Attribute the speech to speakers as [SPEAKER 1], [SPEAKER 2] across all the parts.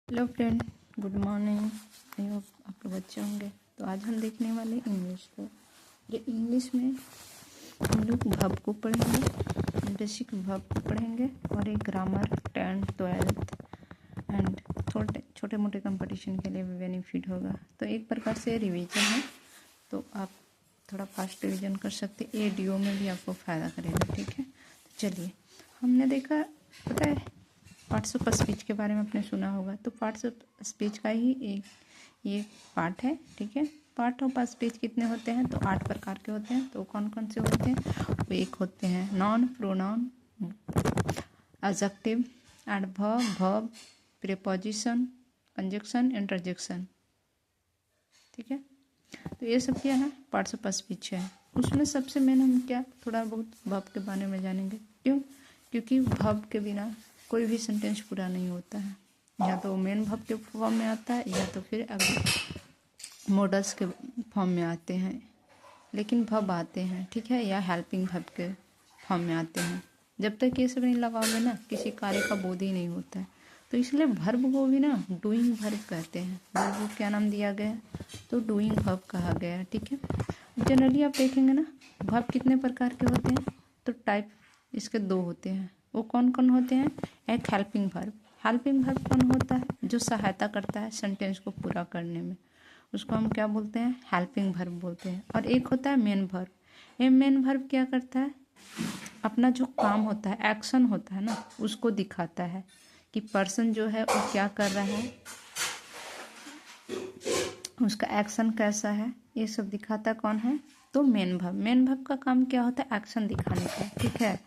[SPEAKER 1] Hello friend, good morning. I hope आप लोग अच्छे होंगे। तो आज हम देखने वाले इंग्लिश को। ये इंग्लिश में हम लोग वर्ब को पढ़ेंगे, बेसिक वर्ब को पढ़ेंगे और एक ग्रामर 10th 12th एंड छोटे मोटे कंपटीशन के लिए भी बेनिफिट होगा। तो एक प्रकार से रिवीजन है, तो आप थोड़ा फास्ट रिवीजन कर सकते हैं। ये डीओ में भी आपको फ़ायदा करेगा। ठीक है, तो चलिए हमने देखा, पता है पार्ट्स ऑफ स्पीच के बारे में आपने सुना होगा। तो पार्ट्स ऑफ स्पीच का ही एक ये पार्ट है। ठीक है, पार्ट ऑफ स्पीच कितने होते हैं? तो 8 प्रकार के होते हैं। तो कौन कौन से होते हैं? वो एक होते हैं non, pronoun, adjective, adverb, verb, preposition, conjunction, interjection. ठीक है, तो ये सब क्या है? पार्ट्स ऑफ स्पीच है। उसमें सबसे मेन हम क्या थोड़ा बहुत वर्ब के बारे में जानेंगे। क्यों? क्योंकि वर्ब के बिना कोई भी सेंटेंस पूरा नहीं होता है। या तो मेन वर्ब के फॉर्म में आता है या तो फिर मॉडल्स के फॉर्म में आते हैं, लेकिन वर्ब आते हैं। ठीक है, या हेल्पिंग वर्ब के फॉर्म में आते हैं। जब तक ये सब नहीं लगाओगे ना, किसी कार्य का बोध ही नहीं होता है। तो इसलिए वर्ब को भी ना डूइंग वर्ब कहते हैं। वर्ब को क्या नाम दिया गया? तो डूइंग वर्ब कहा गया है। ठीक है, जनरली आप देखेंगे ना, वर्ब कितने प्रकार के होते हैं? तो टाइप इसके 2 होते हैं। वो कौन कौन होते हैं? एक हेल्पिंग वर्ब। हेल्पिंग वर्ब कौन होता है? जो सहायता करता है सेंटेंस को पूरा करने में, उसको हम क्या बोलते हैं? हेल्पिंग वर्ब बोलते हैं। और एक होता है मेन वर्ब। ये मेन वर्ब क्या करता है? अपना जो काम होता है, एक्शन होता है ना, उसको दिखाता है कि पर्सन जो है वो क्या कर रहा है, उसका एक्शन कैसा है, ये सब दिखाता कौन है? तो मेन वर्ब। मेन वर्ब का काम क्या होता है? एक्शन दिखाने का। ठीक है,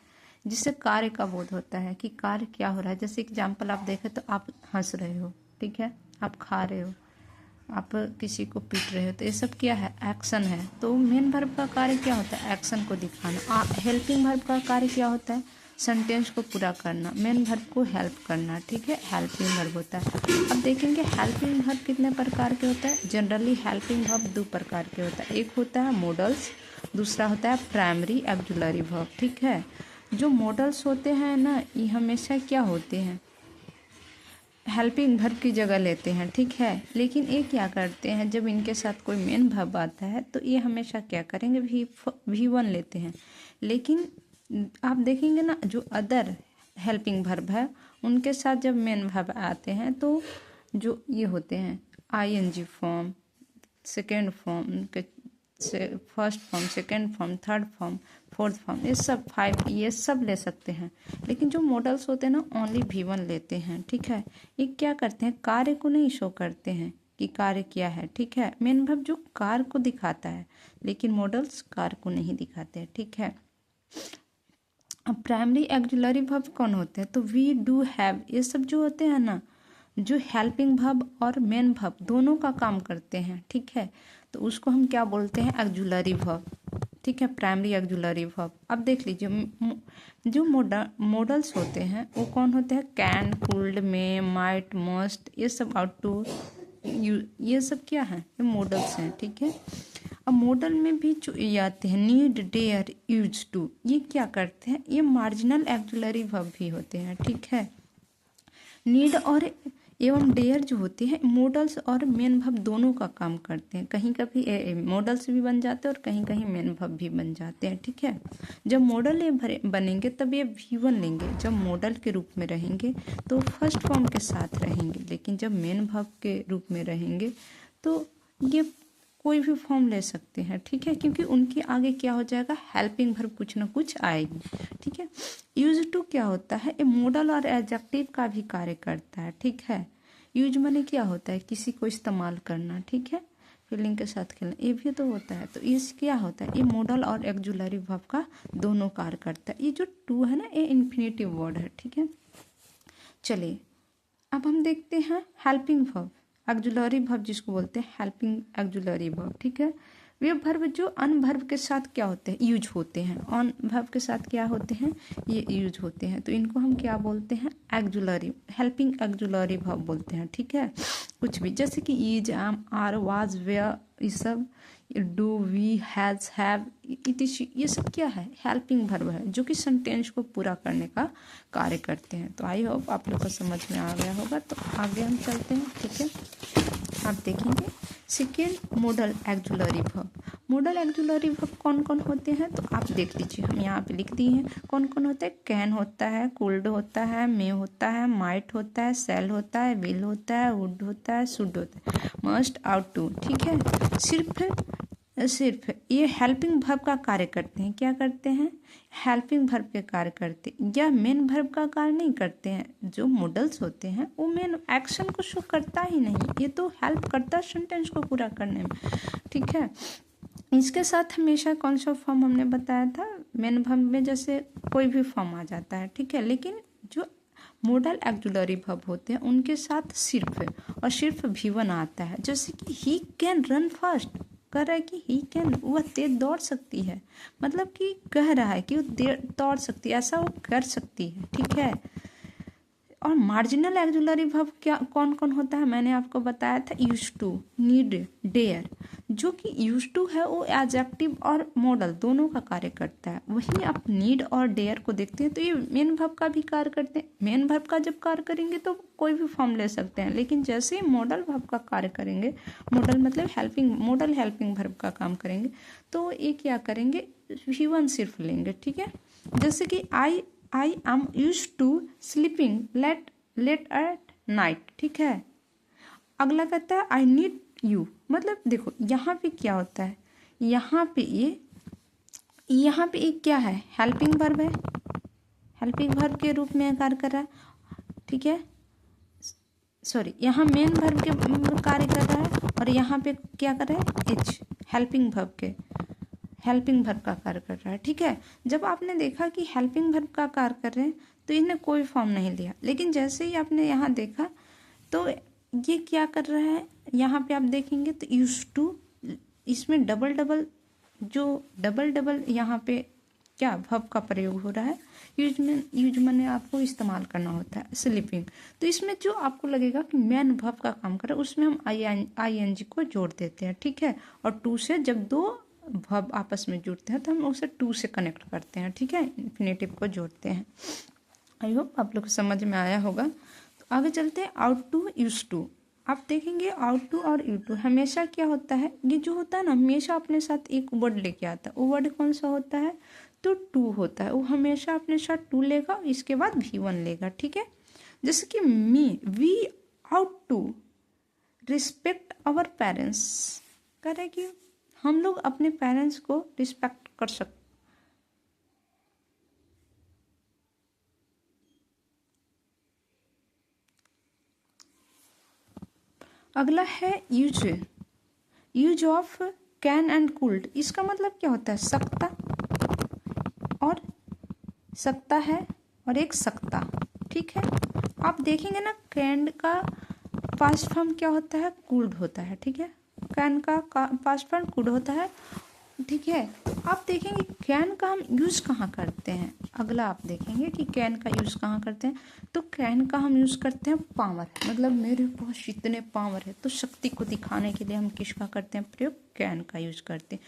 [SPEAKER 1] जिससे कार्य का बोध होता है कि कार्य क्या हो रहा है। जैसे एग्जाम्पल आप देखें तो आप हंस रहे हो, ठीक है, आप खा रहे हो, आप किसी को पीट रहे हो, तो ये सब क्या है? एक्शन है। तो मेन वर्ब का कार्य क्या होता है? एक्शन को दिखाना। हेल्पिंग वर्ब का कार्य क्या होता है? सेंटेंस को पूरा करना। मेन वर्ब को हेल्प करना। ठीक है, हेल्पिंग वर्ब होता है। अब देखेंगे हेल्पिंग वर्ब कितने प्रकार के होता है। जनरली हेल्पिंग वर्ब 2 प्रकार के होता है। एक होता है मॉडल्स, दूसरा होता है प्राइमरी ऑक्सिलरी वर्ब। ठीक है, जो मॉडल्स होते हैं ना, ये हमेशा क्या होते हैं? हेल्पिंग वर्ब की जगह लेते हैं। ठीक है, लेकिन ये क्या करते हैं, जब इनके साथ कोई मेन वर्ब आता है तो ये हमेशा क्या करेंगे? V1 लेते हैं। लेकिन आप देखेंगे ना, जो अदर हेल्पिंग वर्ब है उनके साथ जब मेन वर्ब आते हैं तो जो ये होते हैं ING फॉर्म, सेकेंड फॉर्म के first form, second form, third form, fourth form, ये सब 5 ये सब ले सकते हैं। लेकिन जो मॉडल्स होते हैं ना, ओनली V1 लेते हैं। ठीक है, ये क्या करते हैं? कार्य को नहीं शो करते हैं कि कार्य क्या है। ठीक है, मेन वर्ब जो कार्य को दिखाता है, लेकिन मॉडल्स कार्य को नहीं दिखाते हैं। ठीक है, अब प्राइमरी ऑक्सिलरी वर्ब कौन होते हैं? तो वी, डू, हैव, ये सब जो होते हैं ना, जो हेल्पिंग वर्ब और मेन वर्ब दोनों का काम करते हैं। ठीक है, तो उसको हम क्या बोलते हैं? Auxiliary verb. ठीक है, प्राइमरी ऑक्सिलरी वर्ब। अब देख लीजिए, जो मॉडल्स होते हैं वो कौन होते हैं? Can, could, may, might, must, ये सब आउट टू, ये सब क्या है? ये मॉडल्स हैं। ठीक है, अब मॉडल में भी जो ये आते हैं नीड, डेयर, यूज टू, ये क्या करते हैं? ये मार्जिनल ऑक्सिलरी वर्ब भी होते हैं। ठीक है, नीड और एवं डेयर जो होते हैं मॉडल्स और मेन वर्ब दोनों का काम करते हैं। कहीं कभी मॉडल्स भी बन जाते हैं और कहीं कहीं मेन वर्ब भी बन जाते हैं। ठीक है, जब मॉडल ये बनेंगे तब ये V1 लेंगे। जब मॉडल के रूप में रहेंगे तो फर्स्ट फॉर्म के साथ रहेंगे, लेकिन जब मेन वर्ब के रूप में रहेंगे तो ये कोई भी फॉर्म ले सकते हैं। ठीक है, क्योंकि उनके आगे क्या हो जाएगा? हेल्पिंग वर्ब कुछ ना कुछ आएगी। ठीक है, यूज टू क्या होता है? ये मॉडल और एडजेक्टिव का भी कार्य करता है। ठीक है, यूज माने क्या होता है? किसी को इस्तेमाल करना। ठीक है, फीलिंग के साथ खेलना, ये भी तो होता है। तो इस क्या होता है? ये मॉडल और ऑक्सिलरी वर्ब का दोनों कार्य करता है। ये जो टू है ना, ये इन्फिनेटिव वर्ड है। ठीक है, चलिए अब हम देखते हैं हेल्पिंग वर्ब, ऑक्सिलरी वर्ब जिसको बोलते हैं हेल्पिंग ऑक्सिलरी वर्ब। ठीक है, वे वर्ब जो अन वर्ब के साथ क्या होते हैं? यूज होते हैं। ऑन वर्ब के साथ क्या होते हैं? ये यूज होते हैं। तो इनको हम क्या बोलते हैं? ऑक्सिलरी, हेल्पिंग ऑक्सिलरी वर्ब बोलते हैं। ठीक है, कुछ भी, जैसे कि is, am, are, was, where, ये सब, डू, वी, हैज, हैव, ये सब क्या है, हेल्पिंग वर्ब है जो कि सेंटेंस को पूरा करने का कार्य करते हैं। तो आई होप आप लोग को समझ में आ गया होगा। तो आगे हम चलते हैं, ठीक है। आप देखेंगे second model auxiliary verb. Model auxiliary verb कौन कौन होते हैं तो आप देख लीजिए, हम यहाँ पे लिख दिए हैं कौन कौन होते हैं। कैन होता है, कुल्ड होता है, मे होता है, माइट होता है, सेल होता है, विल होता है, वुड होता है, शुड होता है, मस्ट, आउट टू, ठीक है। सिर्फ ये हेल्पिंग वर्ब का कार्य करते हैं। क्या करते हैं, हेल्पिंग वर्ब के कार्य करते हैं, या मेन वर्ब का कार्य नहीं करते हैं। जो मॉडल्स होते हैं वो मेन एक्शन को शो करता ही नहीं, ये तो हेल्प करता है सेंटेंस को पूरा करने में, ठीक है। इसके साथ हमेशा कौन सा फॉर्म हमने बताया था, मेन वर्ब में जैसे कोई भी फॉर्म आ जाता है, ठीक है। लेकिन जो मॉडल एक्जुलरी वर्ब होते हैं उनके साथ सिर्फ और सिर्फ V1 आता है। जैसे कि ही कैन रन फास्ट, कह रहा है कि ही कैन, वह तेज दौड़ सकती है, मतलब कि कह रहा है कि वो दौड़ सकती है, ऐसा वो कर सकती है, ठीक है। और मार्जिनल एक्जुलरी वर्ब क्या कौन कौन होता है, मैंने आपको बताया था, यूज टू, नीड, डेयर। जो कि यूज टू है वो एडजेक्टिव और मॉडल दोनों का कार्य करता है। वहीं आप नीड और डेयर को देखते हैं तो ये मेन वर्ब का भी कार्य करते हैं। मेन वर्ब का जब कार्य करेंगे तो कोई भी फॉर्म ले सकते हैं, लेकिन जैसे ही मॉडल वर्ब का कार्य करेंगे, मॉडल मतलब हेल्पिंग, मॉडल हेल्पिंग वर्ब का काम करेंगे, तो ये क्या करेंगे, V1 सिर्फ लेंगे, ठीक है। जैसे कि I am use to sleeping late at night, ठीक है। अगला कहता है आई नीड यू, मतलब देखो यहाँ पे क्या होता है, यहाँ पे एक क्या है, हेल्पिंग वर्ब है, हेल्पिंग वर्ब के रूप में कार्य कर रहा है, ठीक है। सॉरी, यहाँ मेन वर्ब के कार्य कर रहा है और यहाँ पे क्या कर रहा है, एच, हेल्पिंग वर्ब का कार्य कर रहा है, ठीक है। जब आपने देखा कि हेल्पिंग वर्ब का कार्य कर रहे हैं तो इन्हें कोई फॉर्म नहीं लिया, लेकिन जैसे ही आपने यहाँ देखा तो ये क्या कर रहा है, यहाँ पे आप देखेंगे तो यूज टू, इसमें डबल डबल यहाँ पे क्या वर्ब का प्रयोग हो रहा है, यूज में आपको इस्तेमाल करना होता है, स्लीपिंग। तो इसमें जो आपको लगेगा कि मेन वर्ब का काम कर रहा है उसमें हम ING को जोड़ देते हैं, ठीक है। और टू से जब दो वर्ब आपस में जुड़ते हैं तो हम उसे टू से कनेक्ट करते हैं, ठीक है, इन्फिनेटिव को जोड़ते हैं। आई होप आप लोग को समझ में आया होगा। तो आगे चलते हैं, आउट टू, यूज टू। आप देखेंगे आउट टू और यू टू हमेशा क्या होता है, ये जो होता है ना हमेशा अपने साथ एक वर्ड लेके आता है। वो वर्ड कौन सा होता है, तो टू होता है। वो हमेशा अपने साथ टू लेगा, इसके बाद V1 लेगा, ठीक है। जैसे कि we ought to respect our parents, कह रहे कि हम लोग अपने पेरेंट्स को रिस्पेक्ट कर सकते। अगला है use of can and cooled. इसका मतलब क्या होता है, सकता है और एक सकता, ठीक है। आप देखेंगे ना कैन का पास्ट फॉर्म क्या होता है, कुल्ड होता है, ठीक है। कैन का पास्ट फॉर्म कुल्ड होता है, ठीक है। तो आप देखेंगे कैन का हम यूज कहाँ करते हैं, अगला आप देखेंगे कि कैन का यूज कहाँ करते हैं। तो कैन का हम यूज करते हैं पावर, मतलब मेरे पास इतने पावर है, तो शक्ति को दिखाने के लिए हम किसका करते हैं प्रयोग, कैन का यूज करते हैं।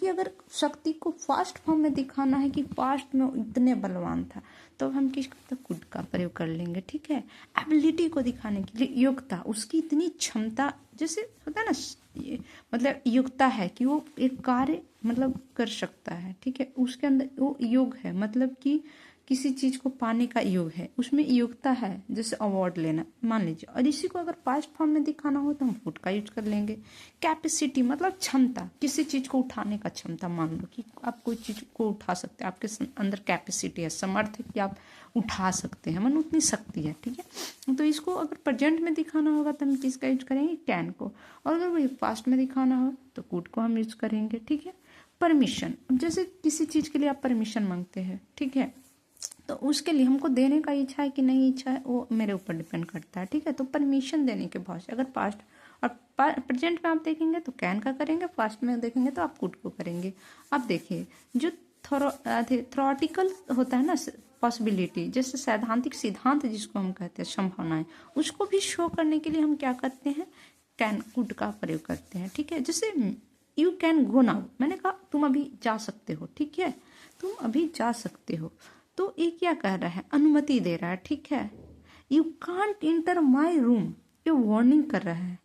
[SPEAKER 1] अगर शक्ति को फास्ट फॉर्म में दिखाना है कि पास्ट में इतने बलवान था, तो हम किसका, कुड का प्रयोग कर लेंगे, ठीक है। एबिलिटी को दिखाने के लिए योग्यता, उसकी इतनी क्षमता, जैसे होता है ना, मतलब योग्यता है कि वो एक कार्य मतलब कर सकता है, ठीक है। उसके अंदर वो योग है, मतलब कि किसी चीज को पाने का योग है, उसमें योग्यता है, जैसे अवार्ड लेना मान लीजिए। और इसी को अगर पास्ट फॉर्म में दिखाना हो तो हम कुड का यूज कर लेंगे। कैपेसिटी मतलब क्षमता, किसी चीज को उठाने का क्षमता, मान लो कि आप कोई चीज को उठा सकते हैं, आपके अंदर कैपेसिटी है, समर्थ है कि आप उठा सकते हैं, मन उतनी शक्ति है, ठीक है। तो इसको अगर प्रेजेंट में दिखाना होगा तो हम किसका यूज करेंगे, कैन को। और अगर वही पास्ट में दिखाना हो तो कुड को हम यूज करेंगे, ठीक है। परमिशन, जैसे किसी चीज के लिए आप परमिशन मांगते हैं, ठीक है, तो उसके लिए हमको देने का इच्छा है कि नहीं इच्छा है वो मेरे ऊपर डिपेंड करता है, ठीक है। तो परमिशन देने के बहुत से, अगर पास्ट और प्रेजेंट में आप देखेंगे तो कैन का करेंगे, पास्ट में देखेंगे तो आप कुड को करेंगे। अब देखिए जो थ्योरेटिकल होता है ना पॉसिबिलिटी, जैसे सैद्धांतिक सिद्धांत जिसको हम कहते हैं, संभावनाएं, उसको भी शो करने के लिए हम क्या करते हैं, कैन कुड का प्रयोग करते हैं। ठीक है, जैसे यू कैन गो नाउ, मैंने कहा तुम अभी जा सकते हो। ठीक है, तुम अभी जा सकते हो, तो ये क्या कह रहा है, अनुमति दे रहा है। ठीक है, you can't inter my room, ये वार्निंग कर रहा है।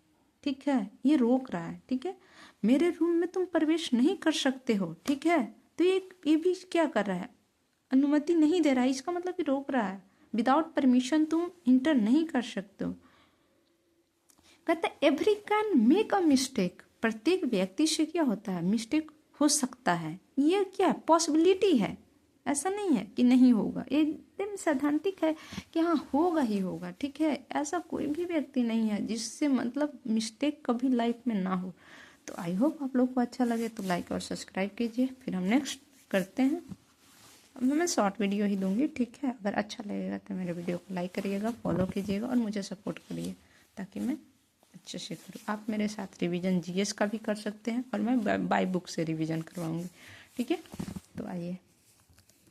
[SPEAKER 1] ठीक है, ये रोक रहा है। ठीक है, मेरे रूम में तुम प्रवेश नहीं कर सकते हो। ठीक है, तो ये भी क्या कर रहा है, अनुमति नहीं दे रहा है, इसका मतलब कि रोक रहा है। विदाउट परमिशन तुम इंटर नहीं कर सकते हो। कहता है every can make a mistake, प्रत्येक व्यक्ति से क्या होता है, मिस्टेक हो सकता है। ये क्या है, पॉसिबिलिटी है, ऐसा नहीं है कि नहीं होगा, एकदम सैद्धांतिक है कि हाँ होगा ही होगा। ठीक है, ऐसा कोई भी व्यक्ति नहीं है जिससे मतलब मिस्टेक कभी लाइफ में ना हो। तो आई होप आप लोग को अच्छा लगे तो लाइक और सब्सक्राइब कीजिए, फिर हम नेक्स्ट करते हैं। अब मैं शॉर्ट वीडियो ही दूंगी। ठीक है, अगर अच्छा लगेगा तो मेरे वीडियो को लाइक करिएगा, फॉलो कीजिएगा और मुझे सपोर्ट करिए ताकि मैं अच्छे से करूँ। आप मेरे साथ रिवीजन जीएस का भी कर सकते हैं और मैं बाय बुक से रिवीजन करवाऊंगी। ठीक है, तो आइए।